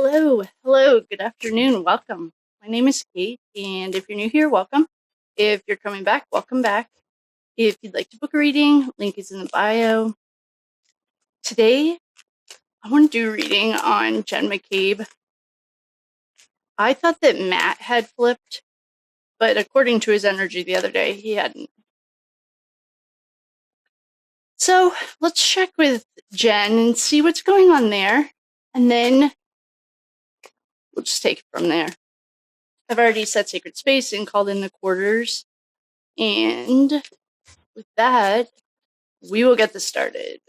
Hello, good afternoon, welcome. My name is Kate, and if you're new here, welcome. If you're coming back, welcome back. If you'd like to book a reading, link is in the bio. Today, I want to do a reading on Jenn McCabe. I thought that Matt had flipped, but according to his energy the other day, he hadn't. So let's check with Jenn and see what's going on there, and then we'll just take it from there. I've already set sacred space and called in the quarters, and with that, we will get this started.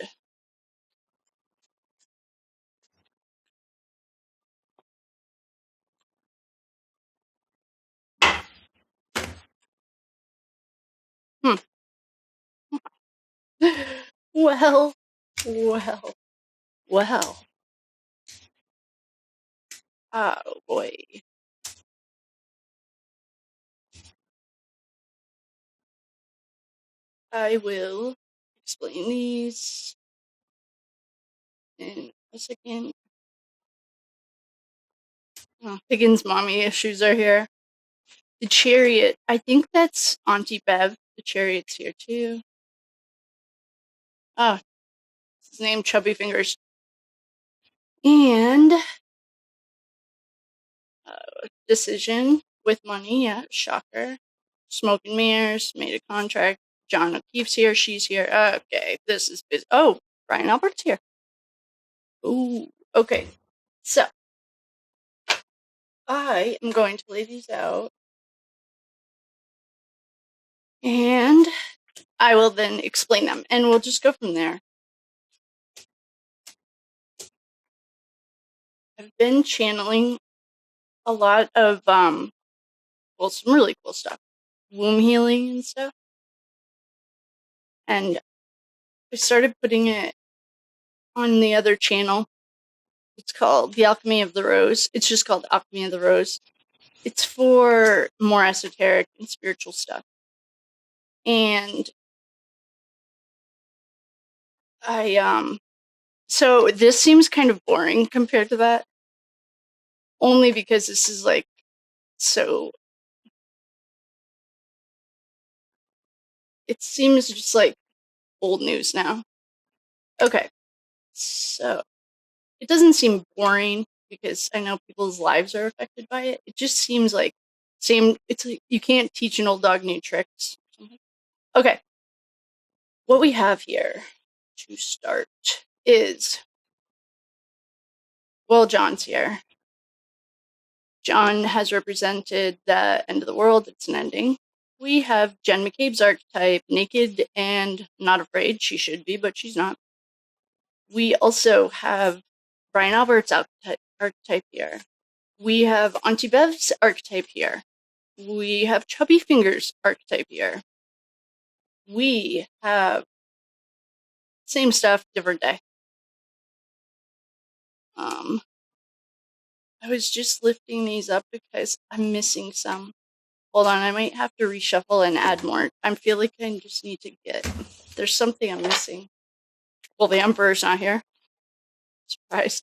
Well, well, well. Oh boy. I will explain these in a second. Oh, Higgins' mommy issues are here. The chariot. I think that's Auntie Bev. The chariot's here too. Oh, his name Chubby Fingers. And decision with money. Yeah, shocker. Smoke and mirrors. Made a contract. John O'Keefe's here. She's here. Okay, this is busy. Oh, Brian Albert's here. Ooh, okay. So, I am going to lay these out, and I will then explain them, and we'll just go from there. I've been channeling a lot of, well, some really cool stuff. Womb healing and stuff. And I started putting it on the other channel. It's called The Alchemy of the Rose. It's just called Alchemy of the Rose. It's for more esoteric and spiritual stuff. And so this seems kind of boring compared to that. Only because this is like so. It seems just like old news now. Okay, so it doesn't seem boring because I know people's lives are affected by it. It just seems like same. It's like you can't teach an old dog new tricks. Okay, what we have here to start is, well, John's here. John has represented the end of the world. It's an ending. We have Jenn McCabe's archetype, naked and not afraid. She should be, but she's not. We also have Brian Albert's archetype here. We have Auntie Bev's archetype here. We have Chubby Fingers' archetype here. We have same stuff, different day. I was just lifting these up because I'm missing some. Hold on, I might have to reshuffle and add more. I feel like I just need to get. There's something I'm missing. Well, the Emperor's not here. Surprise.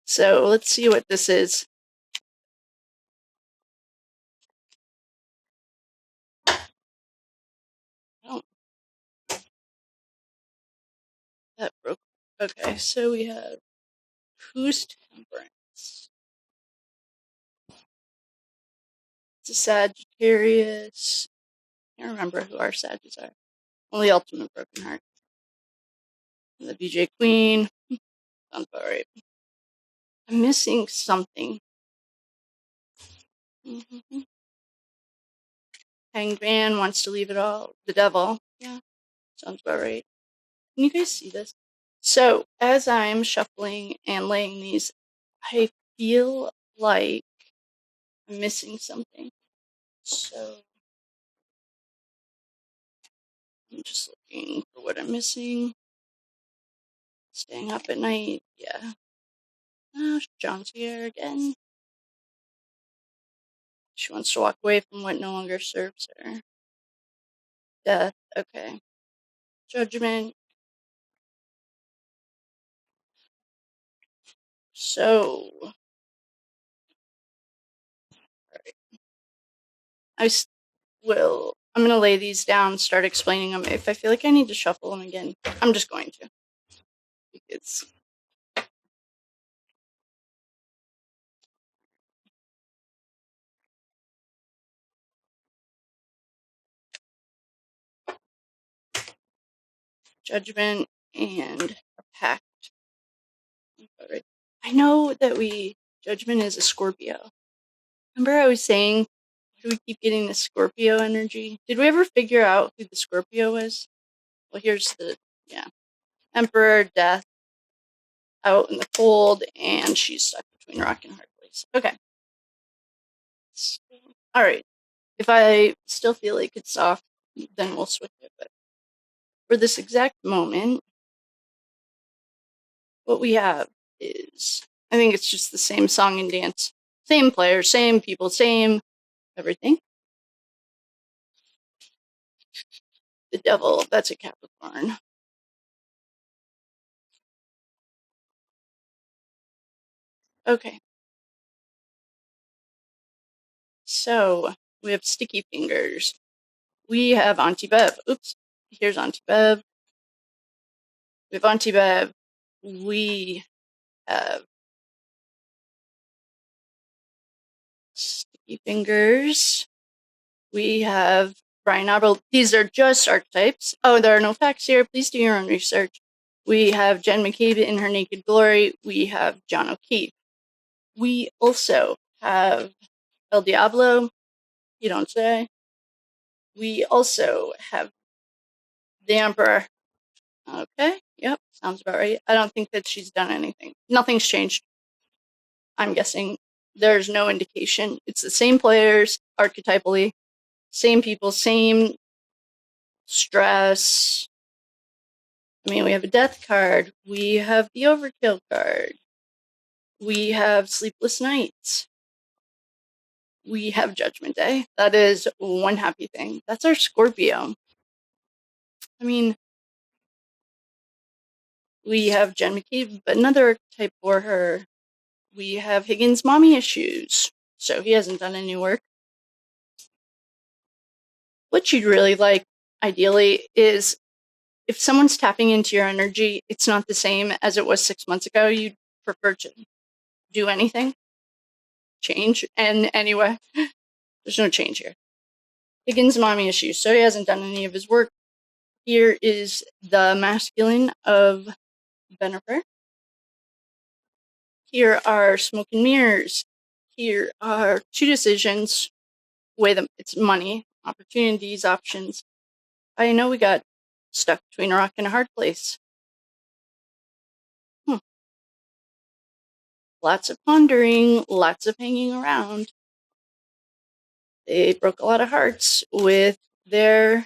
So let's see what this is. Oh, that broke. Okay, so we have Who's Temperance? It's a Sagittarius. I can't remember who our Saggies are. Only Ultimate Broken Heart. The BJ Queen. Sounds about right. I'm missing something. Mm-hmm. Hanged Man wants to leave it all. The Devil. Yeah, sounds about right. Can you guys see this? So, as I'm shuffling and laying these, I feel like I'm missing something. So, I'm just looking for what I'm missing. Staying up at night, yeah. Oh, John's here again. She wants to walk away from what no longer serves her. Death, okay. Judgment. So, I'm going to lay these down, start explaining them. If I feel like I need to shuffle them again, I'm just going to. It's Judgment and a Pact. I know that Judgment is a Scorpio. Remember I was saying, do we keep getting the Scorpio energy? Did we ever figure out who the Scorpio was? Well, here's Emperor, Death, out in the cold, and she's stuck between rock and hard place. Okay. All right. If I still feel like it's off, then we'll switch it. But for this exact moment, what we have is, I think it's just the same song and dance. Same players, same people, same everything. The Devil, that's a Capricorn. Okay. So, we have Sticky Fingers. We have Auntie Bev. Oops. Here's Auntie Bev. We have Auntie Bev. We have Sticky Fingers. We have Brian Abel. These are just archetypes. Oh, there are no facts here. Please do your own research. We have Jenn McCabe in her naked glory. We have John O'Keefe. We also have El Diablo. You don't say. We also have the Emperor. Okay. Yep. Sounds about right. I don't think that she's done anything. Nothing's changed. I'm guessing there's no indication. It's the same players, archetypally, same people, same stress. I mean, we have a death card. We have the overkill card. We have sleepless nights. We have Judgment Day. That is one happy thing. That's our Scorpio. I mean, we have Jenn McCabe, another archetype for her. We have Higgins' mommy issues. So he hasn't done any work. What you'd really like, ideally, is if someone's tapping into your energy, it's not the same as it was 6 months ago. You'd prefer to do anything, change, and anyway, there's no change here. Higgins' mommy issues, so he hasn't done any of his work. Here is the masculine of Bennifer. Here are smoke and mirrors. Here are two decisions. It's money, opportunities, options. I know we got stuck between a rock and a hard place. Lots of pondering, lots of hanging around. They broke a lot of hearts with their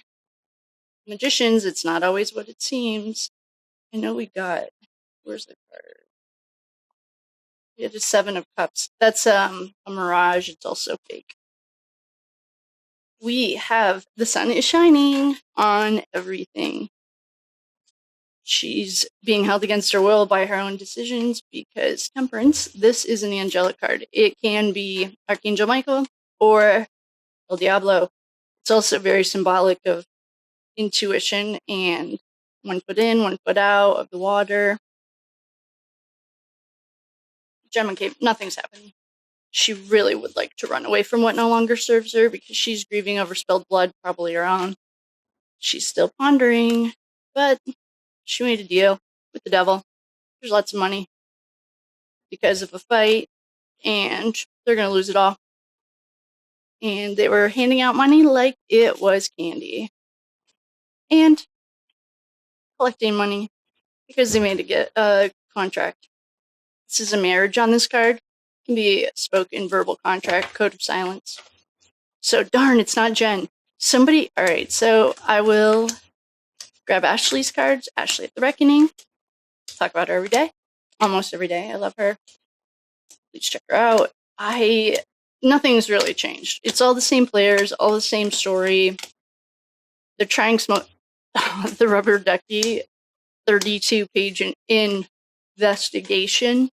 magicians. It's not always what it seems. I know we got, where's the card? We had a 7 of Cups. That's a mirage. It's also fake. We have the sun is shining on everything. She's being held against her will by her own decisions because Temperance, this is an angelic card. It can be Archangel Michael or El Diablo. It's also very symbolic of intuition and 1 foot in, 1 foot out of the water. Jenn McCabe, nothing's happening. She really would like to run away from what no longer serves her because she's grieving over spilled blood, probably her own. She's still pondering, but she made a deal with the devil. There's lots of money because of a fight, and they're going to lose it all. And they were handing out money like it was candy. And collecting money because they made a contract. This is a marriage on this card. It can be a spoken verbal contract, code of silence. So darn, it's not Jen. Alright, so I will grab Ashley's cards. Ashley at the Reckoning. Talk about her every day. Almost every day. I love her. Please check her out. Nothing's really changed. It's all the same players, all the same story. They're trying the rubber ducky 32-page investigation.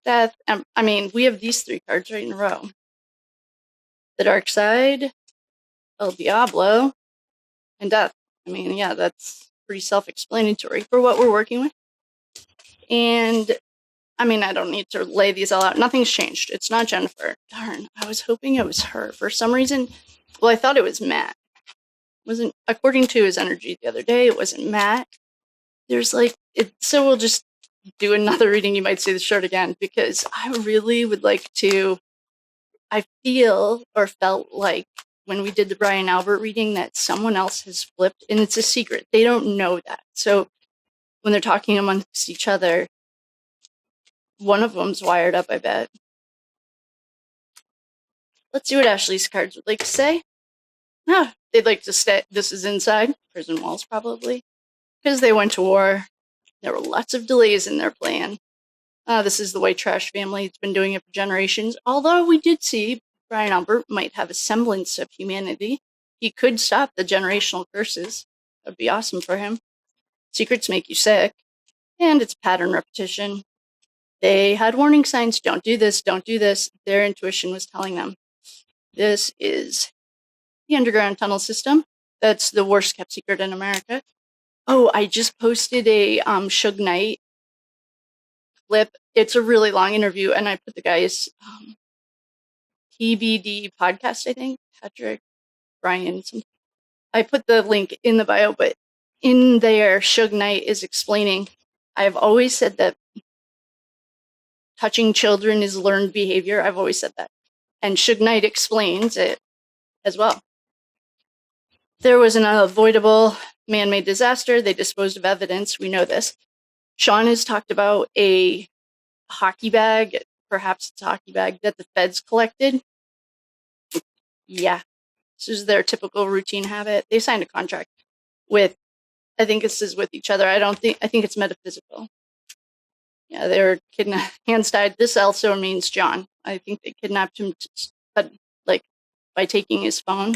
death. I mean, we have these 3 cards right in a row. The dark side, El Diablo, and death. I mean, yeah, that's pretty self-explanatory for what we're working with. And I mean, I don't need to lay these all out. Nothing's changed. It's not Jennifer. Darn, I was hoping it was her. For some reason, well, I thought it was Matt. Wasn't, according to his energy the other day, it wasn't Matt. There's like, so we'll just do another reading. You might see the shirt again, because I really would like to, I feel or felt like when we did the Brian Albert reading that someone else has flipped, and it's a secret. They don't know that. So when they're talking amongst each other, one of them's wired up, I bet. Let's see what Ashley's cards would like to say. No, they'd like to stay. This is inside prison walls, probably, because they went to war. There were lots of delays in their plan. This is the white trash family. It's been doing it for generations. Although we did see Brian Albert might have a semblance of humanity. He could stop the generational curses. That'd be awesome for him. Secrets make you sick. And it's pattern repetition. They had warning signs. Don't do this. Don't do this. Their intuition was telling them. This is the underground tunnel system. That's the worst kept secret in America. Oh, I just posted a Suge Knight clip. It's a really long interview, and I put the guy's PBD podcast, I think, Patrick Bryan. I put the link in the bio, but in there, Suge Knight is explaining, I've always said that touching children is learned behavior. I've always said that. And Suge Knight explains it as well. There was an unavoidable man-made disaster. They disposed of evidence. We know this. Sean has talked about a hockey bag. Perhaps it's a hockey bag that the feds collected. Yeah. This is their typical routine habit. They signed a contract with, I think this is with each other. I think it's metaphysical. Yeah, they were kidnapped, hands tied. This also means John. I think they kidnapped him, but like by taking his phone,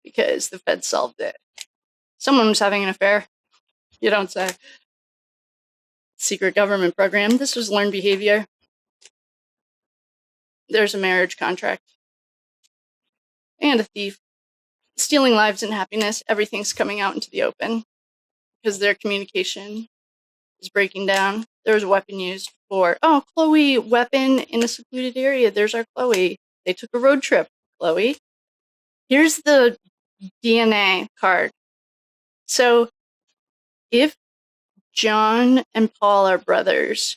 because the feds solved it. Someone was having an affair. You don't say. Secret government program. This was learned behavior. There's a marriage contract. And a thief. Stealing lives and happiness. Everything's coming out into the open because their communication is breaking down. There was a weapon used for, oh, Chloe, weapon in a secluded area. There's our Chloe. They took a road trip, Chloe. Here's the DNA card. So if John and Paul are brothers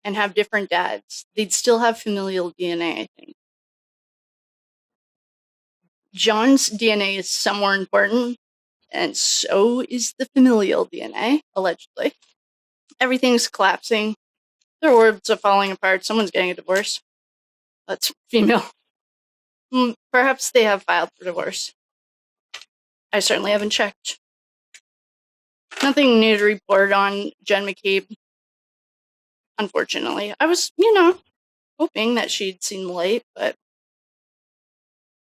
and have different dads, they'd still have familial DNA, I think. John's DNA is somewhere important, and so is the familial DNA, allegedly. Everything's collapsing. Their worlds are falling apart. Someone's getting a divorce. That's female. Perhaps they have filed for divorce. I certainly haven't checked. Nothing new to report on Jenn McCabe, unfortunately. I was, hoping that she'd seen the light, but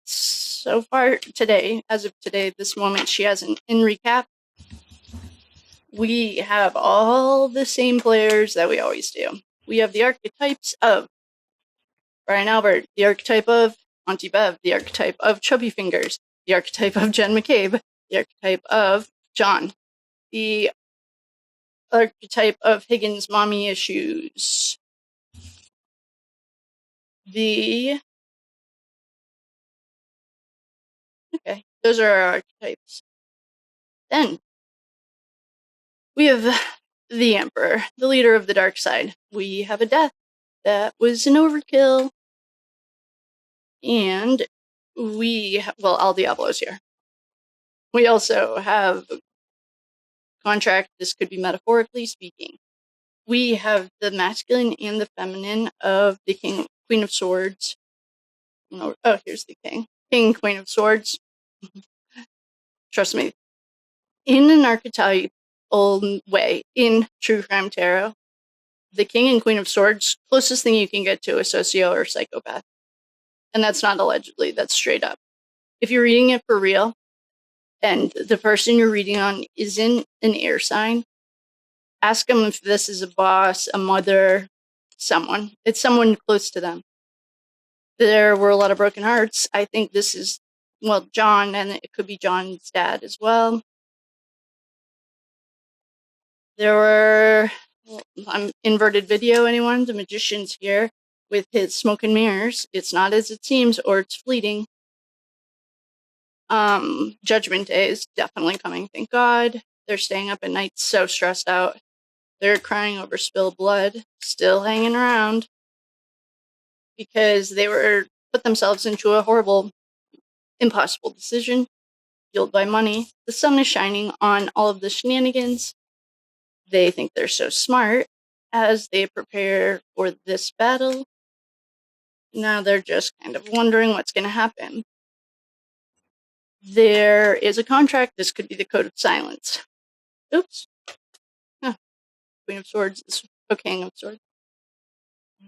so far today, as of today, this moment, she hasn't. In recap, we have all the same players that we always do. We have the archetypes of Brian Albert, the archetype of Auntie Bev, the archetype of Chubby Fingers, the archetype of Jenn McCabe, the archetype of John, the archetype of Higgins' mommy issues, okay, those are our archetypes. Then we have the Emperor, the leader of the dark side. We have a death that was an overkill. And El Diablo's here. We also have contract. This could be metaphorically speaking. We have the masculine and the feminine of the Queen of Swords. Oh, here's the King. King, Queen of Swords. Trust me. In an archetypal way, in True Crime Tarot, the King and Queen of Swords, closest thing you can get to a socio or psychopath. And that's not allegedly, that's straight up. If you're reading it for real, and the person you're reading on isn't an air sign, ask them if this is a boss, a mother, someone. It's someone close to them. There were a lot of broken hearts. I think this is, well, John, and it could be John's dad as well. There were, inverted video, anyone? The magician's here with his smoke and mirrors. It's not as it seems, or it's fleeting. Judgment Day is definitely coming, thank God. They're staying up at night so stressed out. They're crying over spilled blood, still hanging around, because they were put themselves into a horrible, impossible decision, fueled by money. The sun is shining on all of the shenanigans. They think they're so smart as they prepare for this battle. Now they're just kind of wondering what's going to happen. There is a contract. This could be the Code of Silence. Oops. Queen of Swords. King of Swords.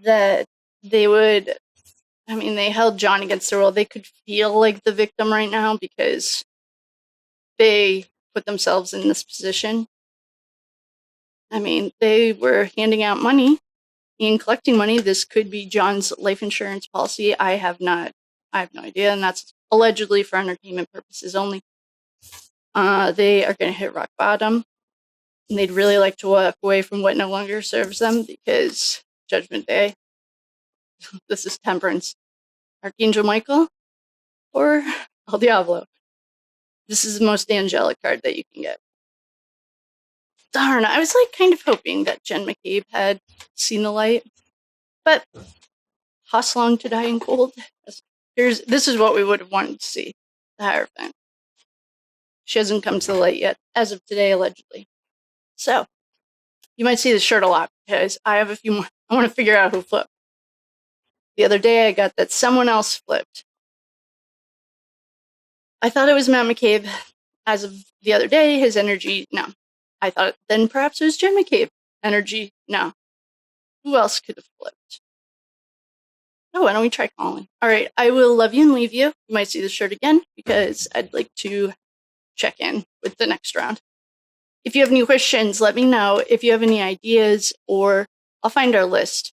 That they would, they held John against their will. They could feel like the victim right now because they put themselves in this position. They were handing out money and collecting money. This could be John's life insurance policy. I have no idea, and that's allegedly for entertainment purposes only. They are going to hit rock bottom, and they'd really like to walk away from what no longer serves them because Judgment Day. This is Temperance. Archangel Michael or El Diablo. This is the most angelic card that you can get. Darn, I was kind of hoping that Jenn McCabe had seen the light, but Hoss long to die in cold. This is what we would have wanted to see, the Hierophant. She hasn't come to the light yet, as of today, allegedly. So, you might see this shirt a lot, because I have a few more. I want to figure out who flipped. The other day, I got that someone else flipped. I thought it was Matt McCabe. As of the other day, his energy, no. I thought then perhaps it was Jenn McCabe. Energy, no. Who else could have flipped? Oh, why don't we try calling? All right, I will love you and leave you. You might see the shirt again because I'd like to check in with the next round. If you have any questions, let me know. If you have any ideas, or I'll find our list